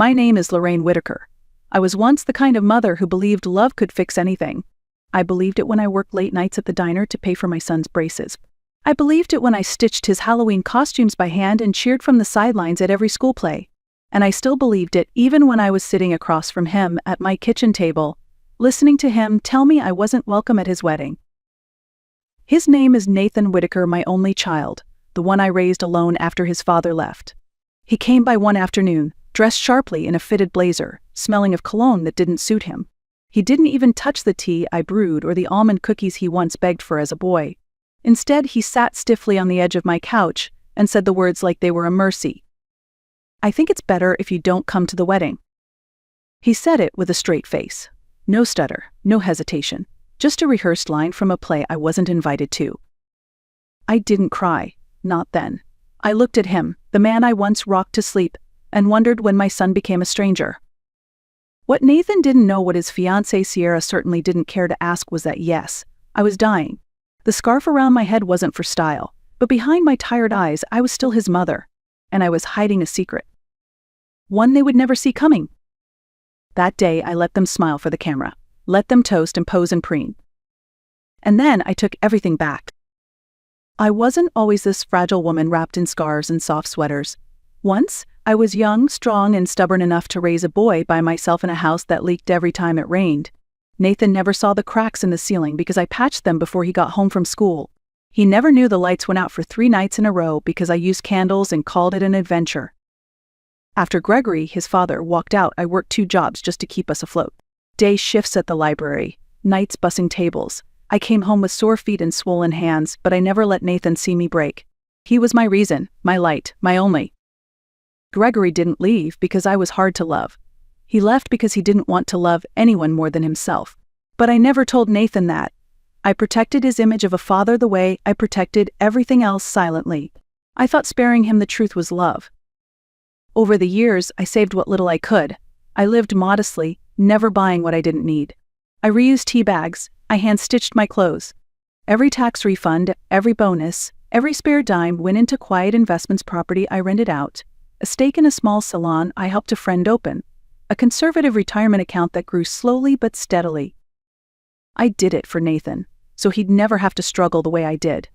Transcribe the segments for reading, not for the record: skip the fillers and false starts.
My name is Lorraine Whitaker. I was once the kind of mother who believed love could fix anything. I believed it when I worked late nights at the diner to pay for my son's braces. I believed it when I stitched his Halloween costumes by hand and cheered from the sidelines at every school play. And I still believed it even when I was sitting across from him at my kitchen table, listening to him tell me I wasn't welcome at his wedding. His name is Nathan Whitaker, my only child, the one I raised alone after his father left. He came by one afternoon, dressed sharply in a fitted blazer, smelling of cologne that didn't suit him. He didn't even touch the tea I brewed or the almond cookies he once begged for as a boy. Instead, he sat stiffly on the edge of my couch and said the words like they were a mercy. "I think it's better if you don't come to the wedding." He said it with a straight face. No stutter, no hesitation, just a rehearsed line from a play I wasn't invited to. I didn't cry, not then. I looked at him, the man I once rocked to sleep, and wondered when my son became a stranger. What Nathan didn't know, what his fiancée Sierra certainly didn't care to ask, was that yes, I was dying. The scarf around my head wasn't for style, but behind my tired eyes I was still his mother, and I was hiding a secret. One they would never see coming. That day I let them smile for the camera, let them toast and pose and preen. And then I took everything back. I wasn't always this fragile woman wrapped in scarves and soft sweaters. Once, I was young, strong, and stubborn enough to raise a boy by myself in a house that leaked every time it rained. Nathan never saw the cracks in the ceiling because I patched them before he got home from school. He never knew the lights went out for 3 nights in a row because I used candles and called it an adventure. After Gregory, his father, walked out, I worked 2 jobs just to keep us afloat. Day shifts at the library, nights bussing tables. I came home with sore feet and swollen hands, but I never let Nathan see me break. He was my reason, my light, my only. Gregory didn't leave because I was hard to love. He left because he didn't want to love anyone more than himself. But I never told Nathan that. I protected his image of a father the way I protected everything else silently. I thought sparing him the truth was love. Over the years, I saved what little I could. I lived modestly, never buying what I didn't need. I reused tea bags, I hand-stitched my clothes. Every tax refund, every bonus, every spare dime went into quiet investments, property I rented out, a stake in a small salon I helped a friend open, a conservative retirement account that grew slowly but steadily. I did it for Nathan, so he'd never have to struggle the way I did.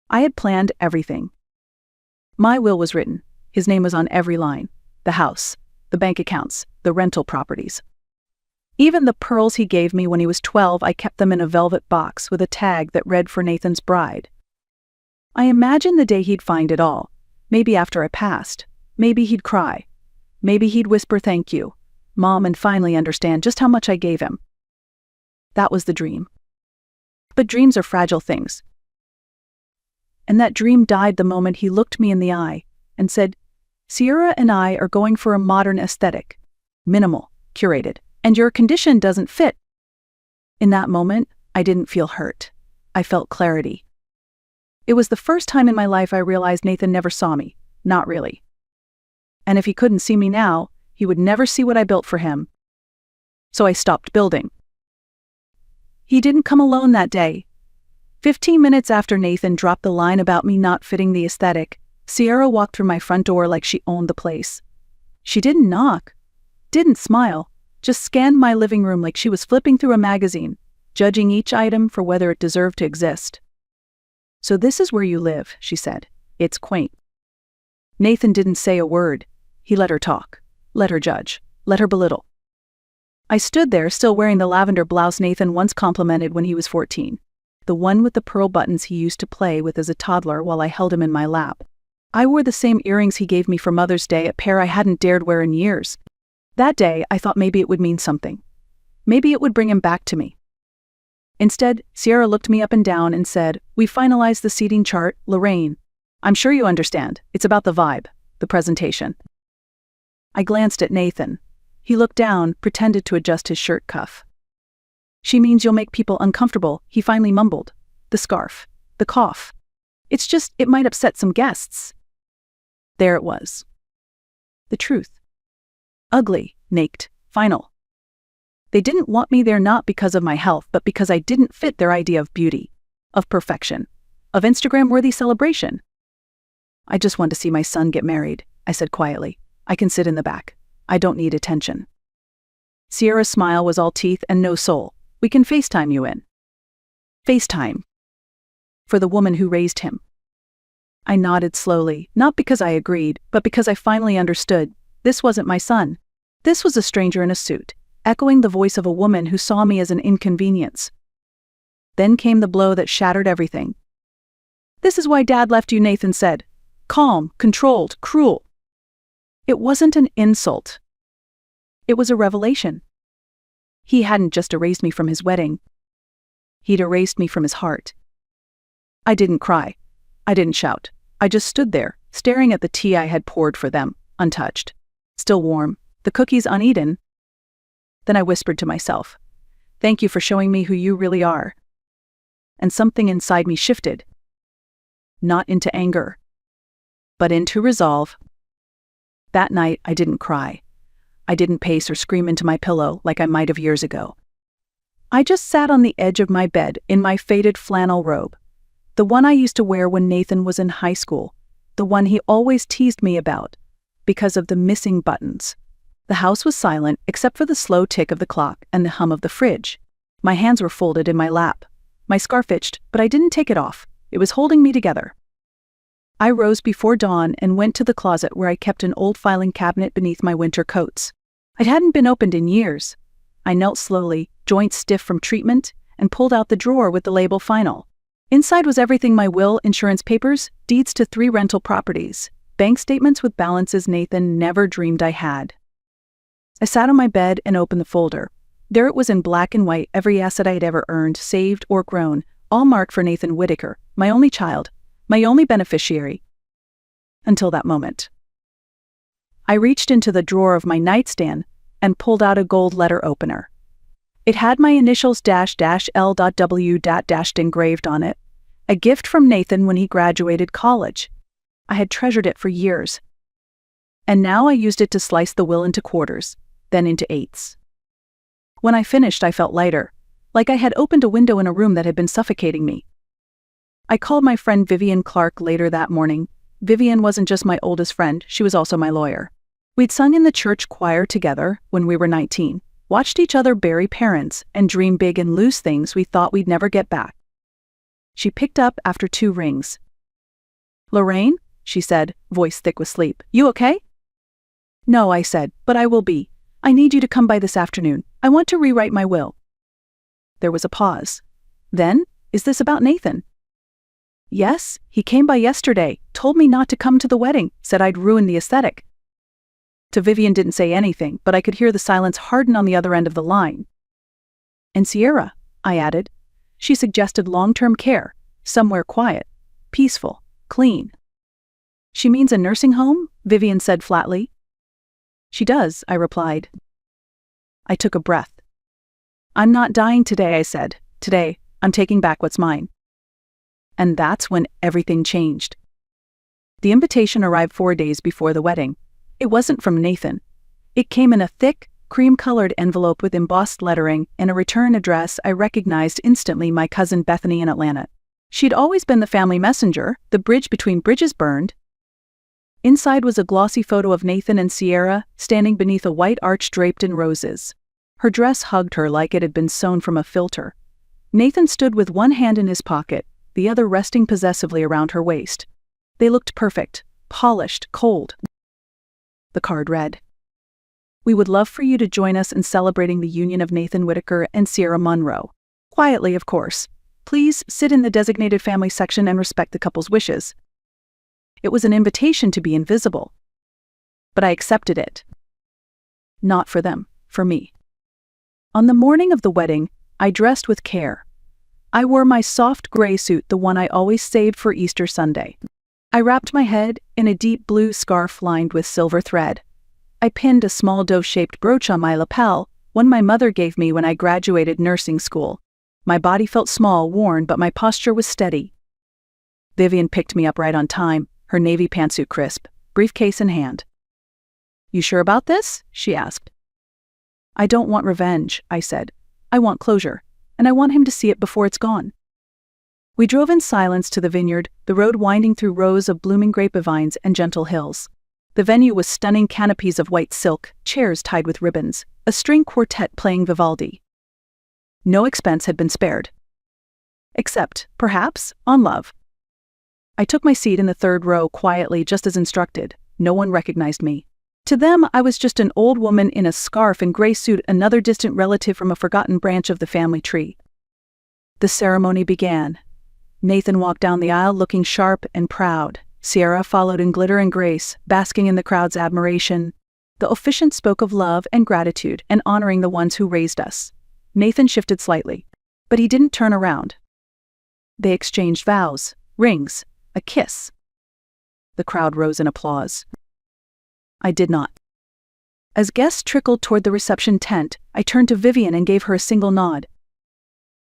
I had planned everything. My will was written. His name was on every line. The house, the bank accounts, the rental properties. Even the pearls he gave me when he was 12, I kept them in a velvet box with a tag that read "For Nathan's bride." I imagined the day he'd find it all. Maybe after I passed. Maybe he'd cry. Maybe he'd whisper "Thank you, Mom," and finally understand just how much I gave him. That was the dream. But dreams are fragile things. And that dream died the moment he looked me in the eye and said, "Sierra and I are going for a modern aesthetic. Minimal, curated, and your condition doesn't fit." In that moment, I didn't feel hurt. I felt clarity. It was the first time in my life I realized Nathan never saw me, not really. And if he couldn't see me now, he would never see what I built for him. So I stopped building. He didn't come alone that day. 15 minutes after Nathan dropped the line about me not fitting the aesthetic, Sierra walked through my front door like she owned the place. She didn't knock, didn't smile, just scanned my living room like she was flipping through a magazine, judging each item for whether it deserved to exist. "So this is where you live," she said. "It's quaint." Nathan didn't say a word. He let her talk, let her judge, let her belittle. I stood there, still wearing the lavender blouse Nathan once complimented when he was 14, the one with the pearl buttons he used to play with as a toddler while I held him in my lap. I wore the same earrings he gave me for Mother's Day, a pair I hadn't dared wear in years. That day, I thought maybe it would mean something. Maybe it would bring him back to me. Instead, Sierra looked me up and down and said, "We finalized the seating chart, Lorraine. I'm sure you understand. It's about the vibe, the presentation." I glanced at Nathan. He looked down, pretended to adjust his shirt cuff. "She means you'll make people uncomfortable," he finally mumbled. "The scarf, the cough. It's just, it might upset some guests." There it was. The truth. Ugly, naked, final. They didn't want me there not because of my health, but because I didn't fit their idea of beauty, of perfection, of Instagram-worthy celebration. "I just want to see my son get married," I said quietly. "I can sit in the back. I don't need attention. Sierra's smile was all teeth and no soul. We can FaceTime you in. FaceTime. For the woman who raised him. I nodded slowly, not because I agreed, but because I finally understood. This wasn't my son. This was a stranger in a suit, echoing the voice of a woman who saw me as an inconvenience. Then came the blow that shattered everything. "This is why Dad left you," Nathan said. Calm, controlled, cruel. It wasn't an insult. It was a revelation. He hadn't just erased me from his wedding. He'd erased me from his heart. I didn't cry. I didn't shout. I just stood there, staring at the tea I had poured for them, untouched. Still warm, the cookies uneaten. Then I whispered to myself, "Thank you for showing me who you really are." And something inside me shifted. Not into anger, but into resolve. That night, I didn't cry. I didn't pace or scream into my pillow like I might have years ago. I just sat on the edge of my bed in my faded flannel robe, the one I used to wear when Nathan was in high school, the one he always teased me about, because of the missing buttons. The house was silent except for the slow tick of the clock and the hum of the fridge. My hands were folded in my lap. My scarf itched, but I didn't take it off. It was holding me together. I rose before dawn and went to the closet where I kept an old filing cabinet beneath my winter coats. It hadn't been opened in years. I knelt slowly, joints stiff from treatment, and pulled out the drawer with the label Final. Inside was everything: my will, insurance papers, deeds to 3 rental properties, bank statements with balances Nathan never dreamed I had. I sat on my bed and opened the folder. There it was in black and white, every asset I had ever earned, saved, or grown, all marked for Nathan Whitaker, my only child, my only beneficiary. Until that moment. I reached into the drawer of my nightstand and pulled out a gold letter opener. It had my initials --L.W. engraved on it, a gift from Nathan when he graduated college. I had treasured it for years. And now I used it to slice the will into quarters, then into eighths. When I finished, I felt lighter, like I had opened a window in a room that had been suffocating me. I called my friend Vivian Clark later that morning. Vivian wasn't just my oldest friend, she was also my lawyer. We'd sung in the church choir together when we were 19, watched each other bury parents, and dream big and lose things we thought we'd never get back. She picked up after 2 rings. "Lorraine," she said, voice thick with sleep, "you okay?" "No," I said, "but I will be. I need you to come by this afternoon. I want to rewrite my will." There was a pause. Then, "Is this about Nathan?" "Yes, he came by yesterday, told me not to come to the wedding, said I'd ruin the aesthetic." To Vivian didn't say anything, but I could hear the silence harden on the other end of the line. "And Sierra," I added. She suggested long-term care, somewhere quiet, peaceful, clean. "She means a nursing home?" Vivian said flatly. "She does," I replied. I took a breath. "I'm not dying today," I said. "Today, I'm taking back what's mine." And that's when everything changed. The invitation arrived 4 days before the wedding. It wasn't from Nathan. It came in a thick, cream-colored envelope with embossed lettering and a return address I recognized instantly: my cousin Bethany in Atlanta. She'd always been the family messenger, the bridge between bridges burned. Inside was a glossy photo of Nathan and Sierra, standing beneath a white arch draped in roses. Her dress hugged her like it had been sewn from a filter. Nathan stood with one hand in his pocket, the other resting possessively around her waist. They looked perfect, polished, cold. The card read, "We would love for you to join us in celebrating the union of Nathan Whitaker and Sierra Monroe. Quietly, of course. Please sit in the designated family section and respect the couple's wishes." It was an invitation to be invisible. But I accepted it. Not for them, for me. On the morning of the wedding, I dressed with care. I wore my soft gray suit, the one I always saved for Easter Sunday. I wrapped my head in a deep blue scarf lined with silver thread. I pinned a small dove-shaped brooch on my lapel, one my mother gave me when I graduated nursing school. My body felt small, worn, but my posture was steady. Vivian picked me up right on time, her navy pantsuit crisp, briefcase in hand. "You sure about this?" she asked. "I don't want revenge," I said. "I want closure, and I want him to see it before it's gone." We drove in silence to the vineyard, the road winding through rows of blooming grapevines and gentle hills. The venue was stunning canopies of white silk, chairs tied with ribbons, a string quartet playing Vivaldi. No expense had been spared. Except, perhaps, on love. I took my seat in the third row quietly, just as instructed. No one recognized me. To them, I was just an old woman in a scarf and gray suit, another distant relative from a forgotten branch of the family tree. The ceremony began. Nathan walked down the aisle looking sharp and proud. Sierra followed in glitter and grace, basking in the crowd's admiration. The officiant spoke of love and gratitude and honoring the ones who raised us. Nathan shifted slightly, but he didn't turn around. They exchanged vows, rings, a kiss. The crowd rose in applause. I did not. As guests trickled toward the reception tent, I turned to Vivian and gave her a single nod.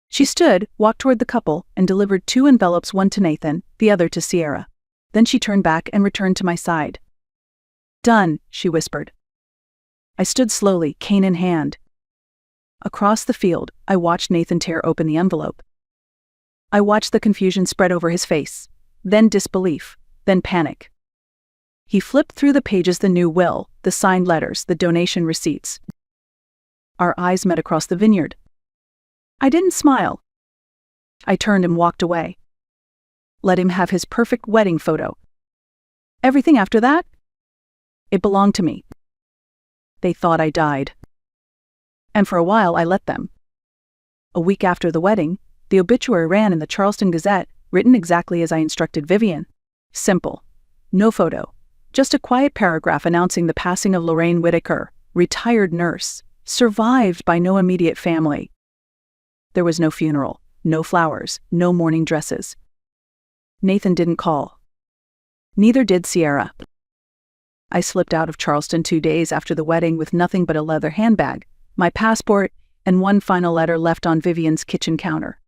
She stood, walked toward the couple, and delivered 2 envelopes, one to Nathan, the other to Sierra. Then she turned back and returned to my side. "Done," she whispered. I stood slowly, cane in hand. Across the field, I watched Nathan tear open the envelope. I watched the confusion spread over his face, then disbelief, then panic. He flipped through the pages, the new will, the signed letters, the donation receipts. Our eyes met across the vineyard. I didn't smile. I turned and walked away. Let him have his perfect wedding photo. Everything after that? It belonged to me. They thought I died. And for a while I let them. A week after the wedding, the obituary ran in the Charleston Gazette, written exactly as I instructed Vivian. Simple. No photo. Just a quiet paragraph announcing the passing of Lorraine Whitaker, retired nurse, survived by no immediate family. There was no funeral, no flowers, no mourning dresses. Nathan didn't call. Neither did Sierra. I slipped out of Charleston 2 days after the wedding with nothing but a leather handbag, my passport, and one final letter left on Vivian's kitchen counter.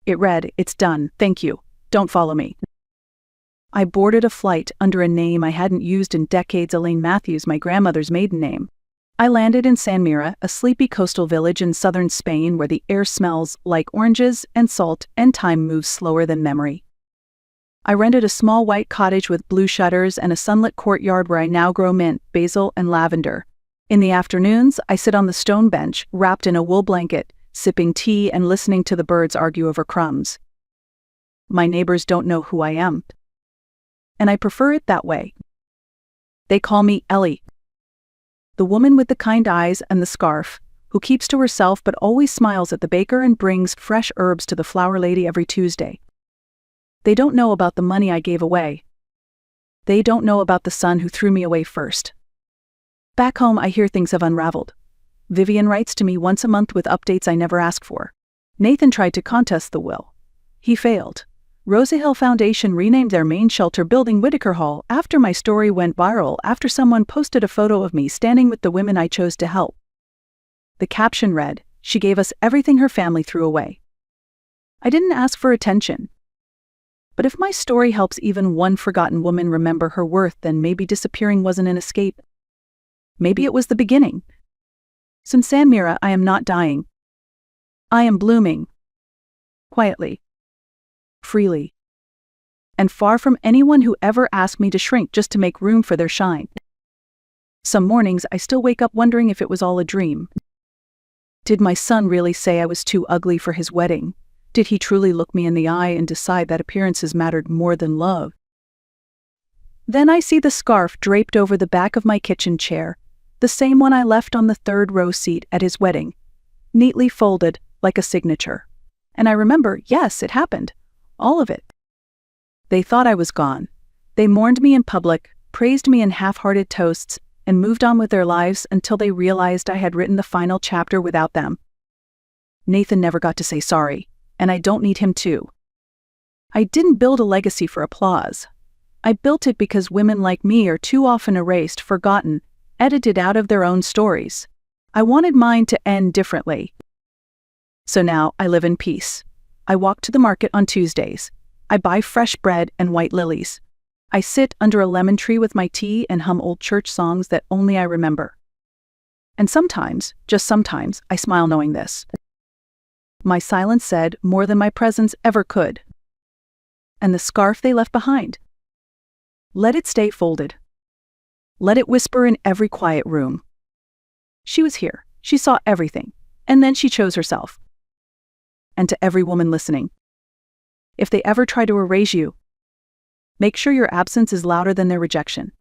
It read, "It's done, thank you, don't follow me." I boarded a flight under a name I hadn't used in decades, Elaine Matthews, my grandmother's maiden name. I landed in San Mira, a sleepy coastal village in southern Spain where the air smells like oranges and salt and time moves slower than memory. I rented a small white cottage with blue shutters and a sunlit courtyard where I now grow mint, basil, and lavender. In the afternoons, I sit on the stone bench, wrapped in a wool blanket, sipping tea and listening to the birds argue over crumbs. My neighbors don't know who I am. And I prefer it that way. They call me Ellie. The woman with the kind eyes and the scarf, who keeps to herself but always smiles at the baker and brings fresh herbs to the flower lady every Tuesday. They don't know about the money I gave away. They don't know about the son who threw me away first. Back home, I hear things have unraveled. Vivian writes to me once a month with updates I never ask for. Nathan tried to contest the will. He failed. Rosa Hill Foundation renamed their main shelter building Whitaker Hall after my story went viral after someone posted a photo of me standing with the women I chose to help. The caption read, "She gave us everything her family threw away." I didn't ask for attention. But if my story helps even one forgotten woman remember her worth, then maybe disappearing wasn't an escape. Maybe it was the beginning. Since San Mira, I am not dying. I am blooming. Quietly. Freely. And far from anyone who ever asked me to shrink just to make room for their shine. Some mornings I still wake up wondering if it was all a dream. Did my son really say I was too ugly for his wedding? Did he truly look me in the eye and decide that appearances mattered more than love? Then I see the scarf draped over the back of my kitchen chair, the same one I left on the third row seat at his wedding, neatly folded like a signature. And I remember, yes, it happened. All of it. They thought I was gone. They mourned me in public, praised me in half-hearted toasts, and moved on with their lives until they realized I had written the final chapter without them. Nathan never got to say sorry, and I don't need him to. I didn't build a legacy for applause. I built it because women like me are too often erased, forgotten, edited out of their own stories. I wanted mine to end differently. So now I live in peace. I walk to the market on Tuesdays. I buy fresh bread and white lilies. I sit under a lemon tree with my tea and hum old church songs that only I remember. And sometimes, just sometimes, I smile knowing this. My silence said more than my presence ever could. And the scarf they left behind, let it stay folded. Let it whisper in every quiet room. She was here. She saw everything. And then she chose herself. And to every woman listening, if they ever try to erase you, make sure your absence is louder than their rejection.